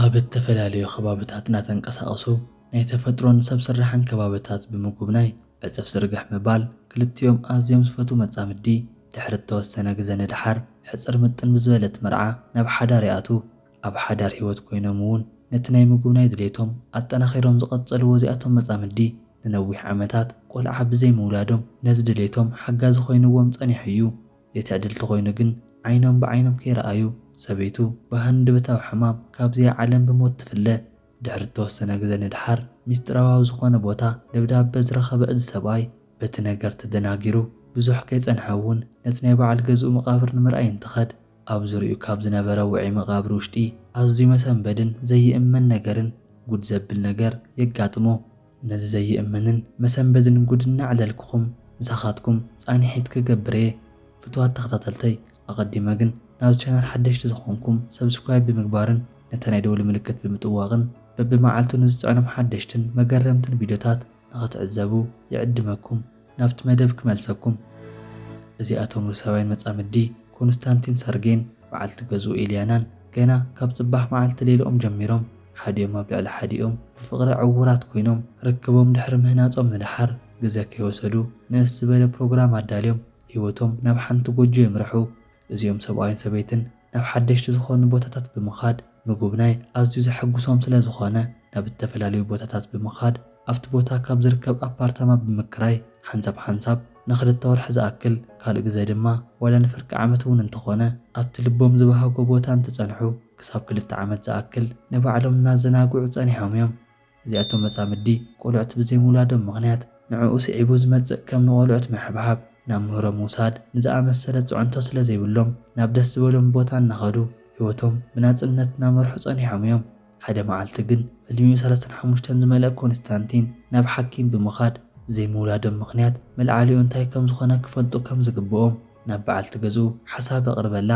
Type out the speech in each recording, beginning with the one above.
ኣብ ተፈላለዩ ከባቢታት እናተንቀሳቐሱ ናይ ተፈጥሮን ሰብ ስራሕን ከባቢታት ብምጉብናይ ዕፅፍ ዝርግሕ ምባል ክልቲኦም ኣዝዮም ዝፈትዉ መጻምዲ ድሕሪ ተወሰነ ግዜ ንድሓር ሕፅር ምጥን ብዝበለት መርዓ ናብ ሓዳር ይኣቱ ኣብ ሓዳር ህይወት ኮይኖም እውን ነቲ ናይ ምጉብናይ ድሌቶም ኣጠናኺሮም ዝቐጸልዎ እዚኣቶም መጻምዲ ንነዊሕ ዓመታት ቆልዓ ብዘይ ምውላዶም ነዚ ድሌቶም ሓጋዚ ኮይንዎም ጸኒሑ እዩ። ዘይትዕድልቲ ኮይኑ ግን ዓይኖም ብዓይኖም ከይረኣዩ ሰበይቱ ብሃንደበታዊ ሕማም ካብዚ ዓለም ብሞት ትፍለ። ድሕሪ ተወሰነ ግዜ ንድሓር ሚስጥራዊ ዝኾነ ቦታ ደብዳቤ ዝረኸበ እዚ ሰብኣይ በቲ ነገር ተደናጊሩ ብዙሕ ከይጸንሐ እውን ነቲ ናይ በዓል ገዝኡ መቓብር ንምርኣይ እንትኸድ ኣብ ዙርኡ ካብ ዝነበረ ውዑይ መቓብር ውሽጢ ኣዝዩ መሰንበድን ዘይእመን ነገርን ጉድ ዘብል ነገር የጋጥሞ። ነዚ ዘይእመንን መሰንበድን ጉድ እናዕለልክኹም ንሳኻትኩም ጻኒሒት ክገብር እየ። ፍትዋት ተኸታተልተይ ኣቐዲመ ግን ናብ ቻናል ሓደሽቲ ዝኾንኩም ሰብስክራይብ ብምግባርን ነቲ ናይ ደወል ምልክት ብምጥዋቕን በብመዓልቱ ንዝፅዕኖም ሓደሽትን መገረምትን ቪድዮታት ንኽትዕዘቡ ይዕድመኩም። ናብቲ መደብ ክመልሰኩም። እዚኣቶም ሩሳውያን መጻምዲ ኮንስታንቲን ሰርጌን በዓልቲ ገዝኡ ኤልያናን ገና ካብ ጽባሕ መዓልቲ ሌልኦም ጀሚሮም ሓዲኦም ኣብ ልዕሊ ሓዲኦም ብፍቕሪ ዕውራት ኮይኖም ርክቦም ድሕሪ ምህናጾም ንድሓር ግዜ ከይወሰዱ ንእስ ዝበለ ፕሮግራም ኣዳልዮም ህይወቶም ናብ ሓንቲ ጎጆ የምርሑ። እዚኦም ሰብኣይን ሰበይትን ናብ ሓደሽቲ ዝኾኑ ቦታታት ብምኻድ ምጉብናይ ኣዝዩ ዘሐጉሶም ስለ ዝኾነ ናብ ዝተፈላለዩ ቦታታት ብምኻድ ኣብቲ ቦታ ካብ ዝርከብ ኣፓርታማ ብምክራይ ሓንሳብ ንኽልተ ወርሒ ዝኣክል ካልእ ግዜ ድማ ዋላ ንፍርቂ ዓመት እውን እንተኾነ ኣብቲ ልቦም ዝበሃጎ ቦታ እንትጸንሑ ክሳብ 2 ዓመት ዝኣክል ንባዕሎም እናዘናግዑ ጸኒሖም እዮም። እዚኣቶም መጻምዲ ቆልዑት ብዘይ ምውላዶም ምኽንያት ንዕኡ ስዒቡ ዝመጽእ ከም ንቖልዑት ምሕብሓብ ናብ ምህሮም ምውሳድ ንዝኣመሰለ ጽዕንቶ ስለ ዘይብሎም ናብ ደስ ዝበሎም ቦታ እናኸዱ ህይወቶም ብናጽነት እናመርሑ ጸኒሖም እዮም። ሓደ መዓልቲ ግን ዕድሚኡ 35 ዝመልአ ኮንስታንቲን ናብ ሓኪም ብምኻድ ዘይምውላዶም ምኽንያት መልዓሊኡ እንታይ ከም ዝኾነ ክፈልጡ ከም ዝግብኦም ናብ በዓልቲ ገዝኡ ሓሳብ ኣቕርበላ።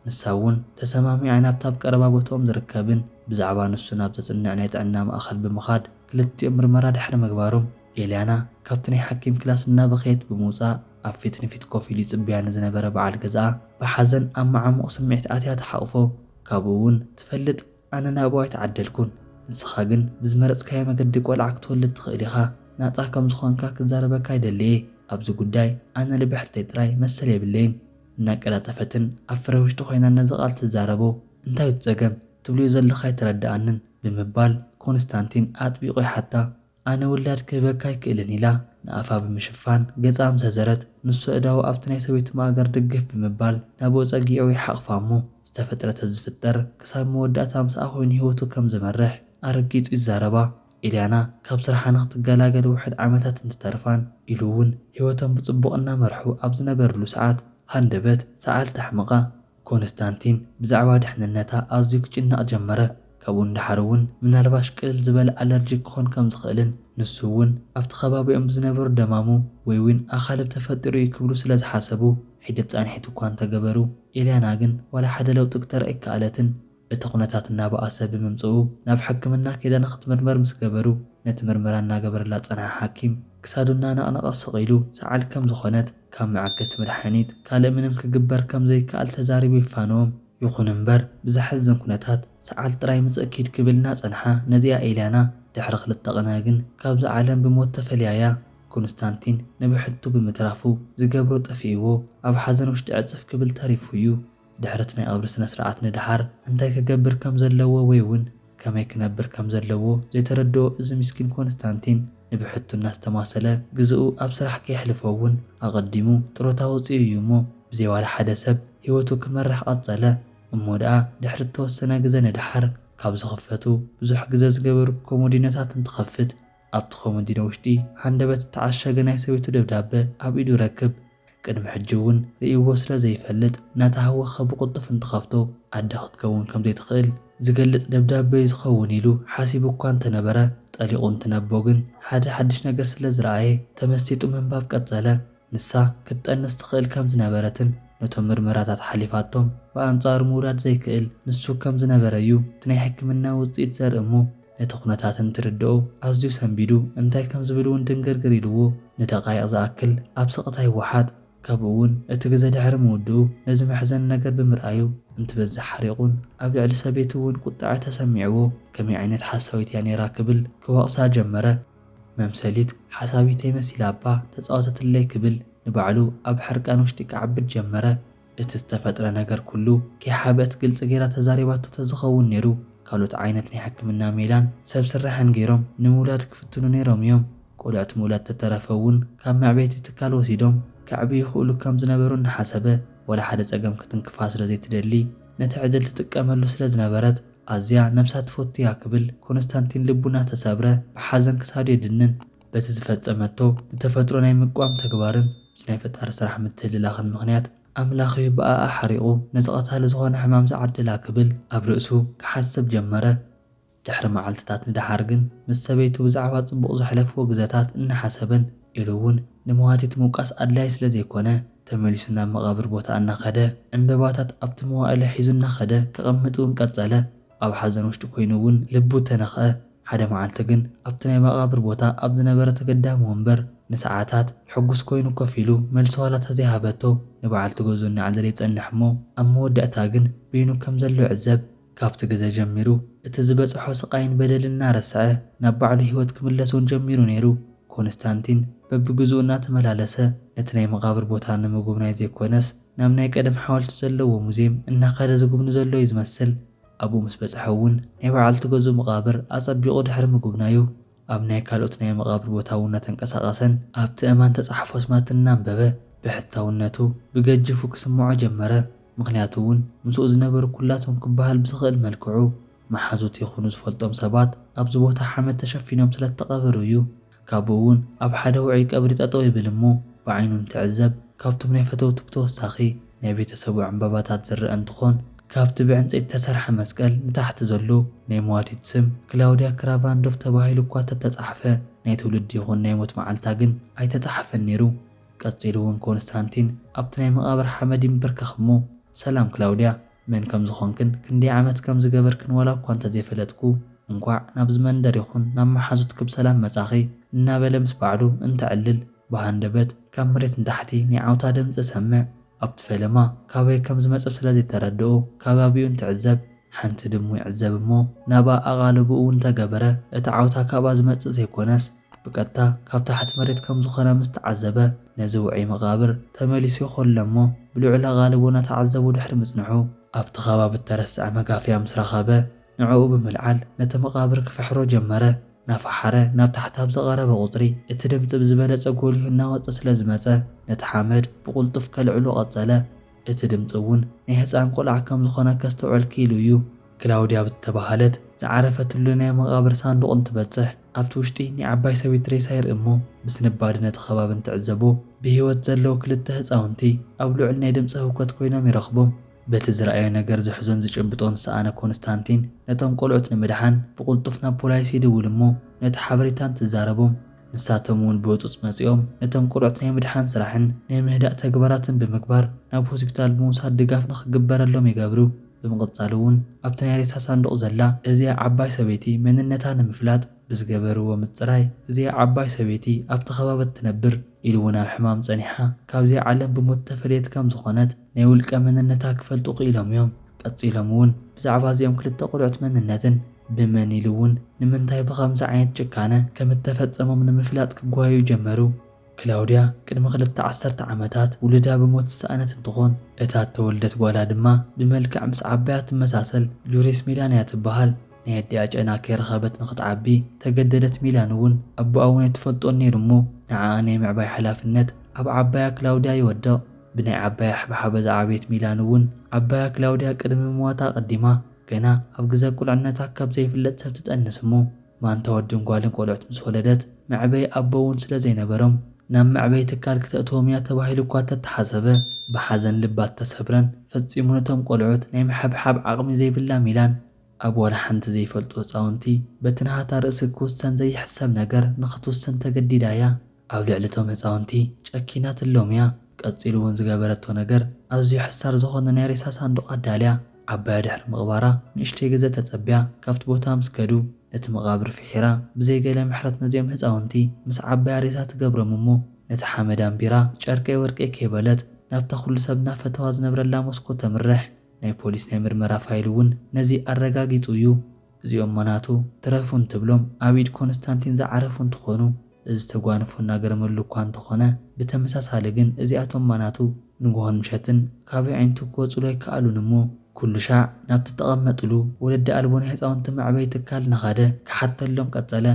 ንሳ እውን ተሰማሚዓ ናብታ ኣብ ቀረባ ቦታኦም ዝርከብን ብዛዕባ ንሱ ናብ ዘጽንዕ ናይ ጥዕና ማእኸል ብምኻድ ክልቲኦም ምርመራ ድሕሪ ምግባሮም ኤልያና ካብቲ ናይ ሓኪም ክላስ እናበኸየት ብምውፃእ ኣብ ፊት ንፊት ኮፍ ኢሉ ይጽብያ ንዝነበረ በዓል ገዝኣ ብሓዘን ኣብ መዓሙቕ ስምዒት ኣትያ ተሓቑፎ። ካብኡ እውን ትፈልጥ ኣነ ናብኣይ ተዓደልኩን ንስኻ ግን ብዝመረጽካዮ መገዲ ቆልዓ ክትወልድ ትኽእል ኢኻ ናጻ ከም ዝኾንካ ክዛረበካ ይደልየ። ኣብዚ ጉዳይ ኣነ ልብሕተይ ጥራይ መሰል የብለይን እናቀላጠፈትን ኣብ ፍረ ውሽጢ ኮይና ነዚ ቓል ትዛረቦ እንታይ ትጸገም ትብልዩ ዘለኻ ይትረዳኣንን ብምባል ኮንስታንቲን ኣጥቢቑ ይሓታ። ኣነ ውላድ ክህበካ ይክእልን ኢላ ንኣፋ ብምሽፋን ገጻ ምሰዘረት ንሱ እዳው ኣብቲ ናይ ሰበይቱ ማእገር ድግፍ ብምባል ናብኡ ጸጊዑ ይሓቕፋ እሞ ዝተፈጥረተ ዝፍጠር ክሳብ መወዳእታ ምስኣ ኮይኑ ህይወቱ ከም ዝመርሕ ኣረጊጹ ይዛረባ። ኤልያና ካብ ስራሓ ንኽትገላገል ውሕድ ዓመታት እንትተርፋን ኢሉ እውን ህይወቶም ብጽቡቕ እናመርሑ ኣብ ዝነበርሉ ሰዓት ሃንደበት ሰዓልቲ ኣሕምቓ ኮንስታንቲን ብዛዕባ ድሕንነታ ኣዝዩ ክጭናቕ ጀመረ። ካብኡ እንድሓር እውን ምናልባሽ ቅልል ዝበለ ኣለርጂክ ክኾን ከም ዝኽእልን ንሱ እውን ኣብቲ ከባቢኦም ዝነበሩ ደማሙ ወይ እውን ኣኻልብ ተፈጢሩ ክብሉ ስለ ዝሓሰቡ ሒደት ጻንሒት እኳ እንተገበሩ ኤልያና ግን ዋላ ሓደ ለውጢ ክተርኢ ኣይከኣለትን። እቲ ኩነታት እናበኣሰ ብምምጽኡ ናብ ሕክምና ከይዳ ንኽትምርመር ምስ ገበሩ ነቲ ምርመራ እናገበረላ ጸንሐ ሓኪም ክሳዱ እናነቕነቐ ስቕ ኢሉ ሰዓል ከም ዝኾነት ካብ መዐገሲ መድሓኒት ካልእ ምንም ክግበር ከም ዘይከኣል ተዛሪቡ ይፋነዎም። ይኹን እምበር ብዘሕዝን ኩነታት ሰዓል ጥራይ ምጽእ ኪድ ክብልና ጸንሓ ነዚኣ ኤልያና ድሕሪ 2 ቀና ግን ካብዚ ዓለም ብሞት ተፈልያያ። ኮንስታንቲን ንብሕቱ ብምትራፉ ዝገብሮ ጠፊእዎ ኣብ ሓዘን ውሽጢ ዕጽፍ ክብል ተሪፉ እዩ። ድሕረት ናይ ቀብሪ ስነ ስርዓት ንድሓር እንታይ ክገብር ከም ዘለዎ ወይ እውን ከመይ ክነብር ከም ዘለዎ ዘይተረድኦ እዚ ምስኪን ኮንስታንቲን ንብሕቱ እናስተማሰለ ግዝኡ ኣብ ስራሕ ከይሕልፎ እውን ኣቐዲሙ ጥሮታ ወፂኡ እዩ እሞ ብዘይዋላ ሓደ ሰብ ህይወቱ ክመርሕ ቀጸለ። እሞ ደኣ ድሕሪ ተወሰነ ግዜ ንድሓር ካብ ዝኽፈቱ ብዙሕ ግዜ ዝገበሩ ኮሞዲኖታት እንትኸፍት ኣብቲ ኮሞዲኖ ውሽጢ ሃንደበት ዝተዓሸገ ናይ ሰበይቱ ደብዳቤ ኣብ ኢዱ ረክብ። ቅድሚ ሕጂ እውን ርእይዎ ስለ ዘይፈልጥ እናተሃወኸ ብቕልጡፍ እንትኸፍቶ ኣደ ክትከውን ከም ዘይትኽእል ዝገልጽ ደብዳቤ ዝኸውን ኢሉ ሓሲቡ እኳ እንተነበረ ጠሊቑ እንትነቦ ግን ሓደ ሓድሽ ነገር ስለ ዝረኣየ ተመሲጡ ምንባብ ቀጸለ። ንሳ ክትጠንስ ትኽእል ከም ዝነበረትን ነቶም ምርመራታት ሓሊፋቶም ብኣንጻሩ ምውላድ ዘይክእል ንሱ ከም ዝነበረ እዩ እቲ ናይ ሕክምና ውፅኢት ዘርኢ እሞ ነቲ ኩነታትን ትርድኦ ኣዝዩ ሰንቢዱ እንታይ ከም ዝብል እውን ድንግርግር ኢልዎ ንደቓይቕ ዝኣክል ኣብ ስቕታ ይወሓጥ። ካብኡ እውን እቲ ግዜ ድሕሪ ምውድኡ ነዚ መሕዘን ነገር ብምርኣዩ እንትበዝሕ ሓሪቑን ኣብ ልዕሊ ሰበይቲ እውን ቁጣዕ ተሰሚዕዎ ከመይ ዓይነት ሓሳዊት እያ ነይራ ክብል ክወቕሳ ጀመረ። መምሰሊት ሓሳቢተይ መሲላ እባ ተፃወተትለይ ክብል ንባዕሉ ኣብ ሕርቃን ውሽጢ ክዓብድ ጀመረ። እቲ ዝተፈጥረ ነገር ኩሉ ከይሓበአት ግልፂ ገይራ ተዛሪባቶ ተዝኸውን ነይሩ። ካልኦት ዓይነት ናይ ሕክምና ሜላን ሰብ ስራሕን ገይሮም ንምውላድ ክፍትኑ ነይሮም እዮም። ቆልዑት ምውላድ ተተረፈ እውን ካብ መዕበይቲ ትካል ወሲዶም ከዕብዩ ይኽእሉ ከም ዝነበሩ እናሓሰበ ወላ ሓደ ፀገም ክትንክፋ ስለዘይትደሊ ነቲ ዕድል ትጥቀመሉ ስለ ዝነበረት ኣዝያ ነብሳ ትፈቱ እያ ክብል ኮንስታንቲን ልቡና ተሰብረ። ብሓዘን ክሳዱ የድንን በቲ ዝፈፀመቶ ንተፈጥሮ ናይ ምቋም ተግባርን ምስ ናይ ፈጣሪ ስራሕ ምትህልላኽን ምኽንያት ኣምላኽ ብኣኣ ሓሪቑ ነፀቐታሊ ዝኾነ ሕማም ዝዓድላ ክብል ኣብ ርእሱ ክሓስብ ጀመረ። ድሕሪ መዓልትታት ንድሓር ግን ምስ ሰበይቱ ብዛዕባ ጽቡቕ ዘሕለፍዎ ግዜታት እናሓሰበን ኢሉ እውን ንመዋቲት ምውቃስ ኣድላይ ስለ ዘይኮነ ተመሊሱ ናብ መቓብር ቦታ እናኸደ ዕምበባታት ኣብቲ መዋእለ ሒዙ እናኸደ ክቕምጥ እውን ቀጸለ። ኣብ ሓዘን ውሽጢ ኮይኑ እውን ልቡ ተነኽአ። ሓደ መዓልቲ ግን ኣብቲ ናይ መቓብር ቦታ ኣብ ዝነበረ ተገዳሚ ወንበር ንሰዓታት ሕጉስ ኮይኑ ኮፍ ኢሉ መልሲ ዋላ ተዘይሃበቶ ንበዓልቲ ገዝኡ እናዕዘለ ይጸንሕ እሞ ኣብ መወዳእታ ግን በይኑ ከም ዘሎ ዕዘብ። ካብቲ ግዜ ጀሚሩ እቲ ዝበፅሖ ስቃይን በደልን እናረስዐ ናብ ባዕሉ ህይወት ክምለስ እውን ጀሚሩ ነይሩ። ኮንስታንቲን በቢግዝኡ እናተመላለሰ ነቲ ናይ መቓብር ቦታ ንምጉብናይ ዘይኮነስ ናብ ናይ ቀደም ሓወልቲ ዘለዎ ሙዝየም እናኸደ ዝጉብኒ ዘሎ እዩ ዝመስል። ኣብኡ ምስ በፅሐ እውን ናይ በዓልቲ ገዝኡ መቓብር ኣጸቢቑ ድሕሪ ምጉብናዩ ኣብ ናይ ካልኦት ናይ መቓብር ቦታ እውን እናተንቀሳቐሰን ኣብቲ እማን ተፃሕፎ ስማት እናንበበ ብሕታውነቱ ብገጅፉ ክስምዖ ጀመረ። ምክንያቱ እውን ምስኡ ዝነበሩ ኩላቶም ክበሃል ብዝኽእል መልክዑ መሓዙት ይኹኑ ዝፈልጦም ሰባት ኣብዚ ቦታ ሓመድ ተሸፊኖም ስለተቐበሩ እዩ። ካብኡ እውን ኣብ ሓደ ውዑይ ቀብሪ ጠጠው ይብል እሞ ብዓይኑ እንትዕዘብ ካብቶም ናይ ፈተውቱ ብተወሳኺ ናይ ቤተሰቡ ዕምበባታት ዝርአ እንትኾን ካብቲ ብዕንፀይቲ ተሰርሐ መስቀል ንታሕቲ ዘሎ ናይ መዋቲት ስም ክላውድያ ክራቫንዶፍ ተባሂሉ እኳ ተተፃሕፈ ናይ ትውልዲ ይኹን ናይ ሞት መዓልታ ግን ኣይተፃሕፈን ነይሩ። ቀፂሉ እውን ኮንስታንቲን ኣብቲ ናይ መቓብር ሓመድ ይንብርከኽ እሞ ሰላም ክላውድያ መን ከም ዝኾንክን ክንደይ ዓመት ከም ዝገበርክን ዋላ እኳ እንተዘይፈለጥኩ እንኳዕ ናብ ዝመንደር ይኹን ናብ መሓዙት ክብሰላም መጻኺ እናበለ ምስ ባዕሉ እንትዕልል ብሃንደበት ካብ መሬት ንታሕቲ ናይ ዓውታ ድምፂ ሰምዕ። ኣብቲ ፈለማ ካበይ ከም ዝመፀ ስለ ዘይተረድኦ ከባቢኡ እንትዕዘብ ሓንቲ ድሙ ይዕዘብ እሞ ናባ ኣቓልቡ እውን ተገበረ። እቲ ዓውታ ካብኣ ዝመፅእ ዘይኮነስ ብቀጥታ ካብ ታሕቲ መሬት ከም ዝኾነ ምስ ተዓዘበ ነዚ ውዑይ መቓብር ተመሊሱ ይኸሎ እሞ ብልዑል ኣቓልቡ እናተዓዘቡ ድሕሪ ምጽንሑ ኣብቲ ከባቢ እተረስዐ መጋፍያ ምስ ረኸበ ንዕኡ ብምልዓል ነቲ መቓብር ክፍሕሮ ጀመረ። ናፈሓረ ናብ ታሕቲ ኣብ ዝቐረበ ቁፅሪ እቲ ድምፂ ብዝበለፀ ጎሊሁ እናወፀ ስለ ዝመፀ ነቲ ሓመድ ብቁልጡፍ ከልዕሎ ቐጸለ። እቲ ድምፂ እውን ናይ ህፃን ቆልዓ ከም ዝኾነ ከስተውዕል ክኢሉ እዩ። ክላውድያ ብተባሃለት ዝዓረፈትሉ ናይ መቓብር ሳንዱቕ እንትበፅሕ ኣብቲ ውሽጢ ናይ ዓባይ ሰበይቲ ሬሳ ይርኢ እሞ ብስንባዲ ነቲ ከባቢ እንትዕዘቦ ብሂወት ዘለዉ ክልተ ህፃውንቲ ኣብ ልዑል ናይ ድምፂ ህውከት ኮይኖም ይረኽቦም። በቲ ዝረኣዮ ነገር ዝሕዞን ዝጭብጦን ዝሰኣነ ኮንስታንቲን ነቶም ቆልዑት ንምድሓን ብቁልጡፍ ናብ ፖላይስ ይድውል እሞ ነቲ ሓበሬታ እንትዛረቦም ንሳቶም እውን ብውፁፅ መፂኦም ነቶም ቆልዑት ናይ ምድሓን ስራሕን ናይ ምህዳእ ተግባራትን ብምግባር ናብ ሆስፒታል ብምውሳድ ድጋፍ ንኽግበረሎም ይገብሩ። ብምቕጻል እውን ኣብቲ ናይ ሬሳ ሳንዱቕ ዘላ እዚኣ ዓባይ ሰበይቲ መንነታ ንምፍላጥ ብዝገበርዎ ምፅራይ እዚኣ ዓባይ ሰበይቲ ኣብቲ ከባቢ ትነብር ኢሉ እውን ኣብ ሕማም ፀኒሓ ካብዚ ዓለም ብሞት ተፈልየት ከም ዝኾነት ናይ ውልቀ መንነታ ክፈልጡ ክኢሎም እዮም። ቀፂሎም እውን ብዛዕባ እዚኦም ክልተ ቆልዑት መንነትን ብመን ኢሉ እውን ንምንታይ ብኸምዚ ዓይነት ጭካነ ከም እተፈፀሞም ንምፍላጥ ክጓዩ ጀመሩ። ክላውድያ ቅድሚ 2 ዓመታት ውልዳ ብሞት ዝሰኣነት እንትኾን እታ ተወልደት ጓላ ድማ ብመልክዕ ምስ ዓባያ ትመሳሰል ጁሬስ ሚላንያ ትበሃል። ናይ ኣዲኣ ጨና ከይረኸበት ንኽትዓቢ ተገደደት። ሚላን እውን ኣቦኣ እውን ኣይትፈልጦን ነይሩ እሞ ንዓኣ ናይ ምዕባይ ሓላፍነት ኣብ ዓባያ ክላውድያ ይወድቕ። ብናይ ዓባያ ሓበሓበ ዝዓበየት ሚላን እውን ዓባያ ክላውድያ ቅድሚ ምዋታ ቀዲማ ገና ኣብ ግዜ ቁልዕነታ ካብ ዘይፍለጥ ሰብ ትጠንስ እሞ ማን ተወድን ጓልን ቆልዑት ምስ ወለደት መዕበይ ኣቦ እውን ስለ ዘይነበሮም ናብ መዕበይ ትካል ክተእትዎም እያ ተባሂሉ እኳ ተተሓሰበ። ብሓዘን ልባት ተሰብረን ፈፂሙ ነቶም ቆልዑት ናይ ምሕብሓብ ዓቕሚ ዘይብላ ሚላን ኣብ ዋላ ሓንቲ ዘይፈልጡ ህፃውንቲ በቲ ናሃታ ርእሲ ክውሰን ዘይሕሰብ ነገር ንኽትውሰን ተገዲዳ እያ። ኣብ ልዕሊቶም ህፃውንቲ ጨኪናትሎም እያ። ቀፂሉ እውን ዝገበረቶ ነገር ኣዝዩ ሕሳር ዝኾነ ናይ ሬሳ ሳንዱቕ ኣዳልያ ዓባያ ድሕሪ ምቕባራ ንእሽተይ ግዜ ተፀቢያ ካብቲ ቦታ ምስ ከዱ ነቲ መቓብር ፍሒራ ብዘይገለ ምሕረት ነዚኦም ህፃውንቲ ምስ ዓባያ ሬሳ ትገብሮም እሞ ነቲ ሓመድ ኣንቢራ ጨርቀይ ወርቀይ ከይበለት ናብታ ኩሉ ሰብ እናፈተዋ ዝነብረላ መስኮ ተምርሕ። ናይ ፖሊስ ናይ ምርመራ ፋይል እውን ነዚ ኣረጋጊጹ እዩ። እዚኦም መናቱ ትረፉን ትብሎም ኣብ ኢድ ኮንስታንቲን ዝዓረፉ እንትኾኑ እዚ ተጓንፎ እናገረመሉ እኳ እንተኾነ ብተመሳሳሊ ግን እዚኣቶም መናቱ ንግሆን ምሸትን ካብ ዓይነቱ ክወፅሉ ኣይከኣሉን እሞ ኩሉ ሻዕ ናብቲ ተቐመጥሉ ወለዲ ኣልቦ ናይ ህፃውንቲ መዕበይ ትካል እናኸደ ክሓተሎም ቀጸለ።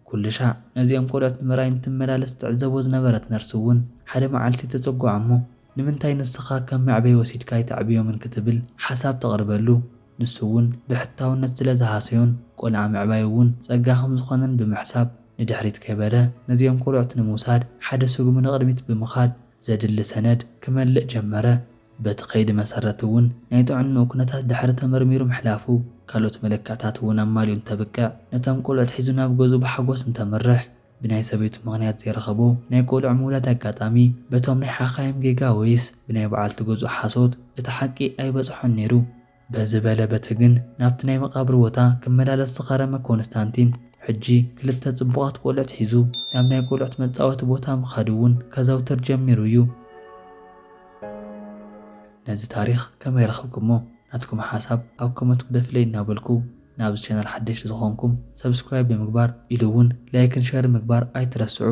ኩሉ ሻዕ ነዚኦም ቆልዑት ንምርኣይ እንትመላለስ ትዕዘቦ ዝነበረት ነርሲ እውን ሓደ መዓልቲ ተፀጓዓ እሞ ንምንታይ ንስኻ ከም መዕበይ ወሲድካ ይተዕብዮምን ክትብል ሓሳብ ተቕርበሉ። ንሱ እውን ብሕታውነት ስለ ዝሃሰዮን ቆልዓ ምዕባይ እውን ፀጋ ከም ዝኾነን ብምሕሳብ ንድሕሪት ከይበለ ነዚኦም ቆልዑት ንምውሳድ ሓደ ስጉም ንቕድሚት ብምኻድ ዘድሊ ሰነድ ክመልእ ጀመረ። በቲ ከይዲ መሰረት እውን ናይ ጥዕንኡ ኩነታት ድሕሪ ተመርሚሩ ምሕላፉ ካልኦት መለክዕታት እውን ኣማሊኡ እንተብቅዕ ነቶም ቆልዑት ሒዙ ናብ ገዙ ብሓጎስ እንተመርሕ ብናይ ሰበይቱ ምኽንያት ዘይረኸቦ ናይ ቆልዑ ምውላድ ኣጋጣሚ በቶም ናይ ሓኻይም ጌጋ ወይስ ብናይ በዓልቲ ገዙ ሓሶት እቲ ሓቂ ኣይበፅሖን ነይሩ። በዚ በለ በቲ ግን ናብቲ ናይ መቃብር ቦታ ክመላለስ ዝኸረመ ኮንስታንቲን ሕጂ ክልተ ጽቡቓት ቆልዑት ሒዙ ናብ ናይ ቆልዑት መጻወቲ ቦታ ምኻድ እውን ከዘውትር ጀሚሩ እዩ። ነዚ ታሪክ ከመይ ረኸብኩሞ? ናትኩም ሓሳብ ኣብ ኮመንት ክደፍለይ እናበልኩ ናብዚ ቻናል ሓደሽቲ ዝኾንኩም ሰብስክራይብ ብምግባር ኢሉ እውን ላይክን ሸር ምግባር ኣይትረስዑ።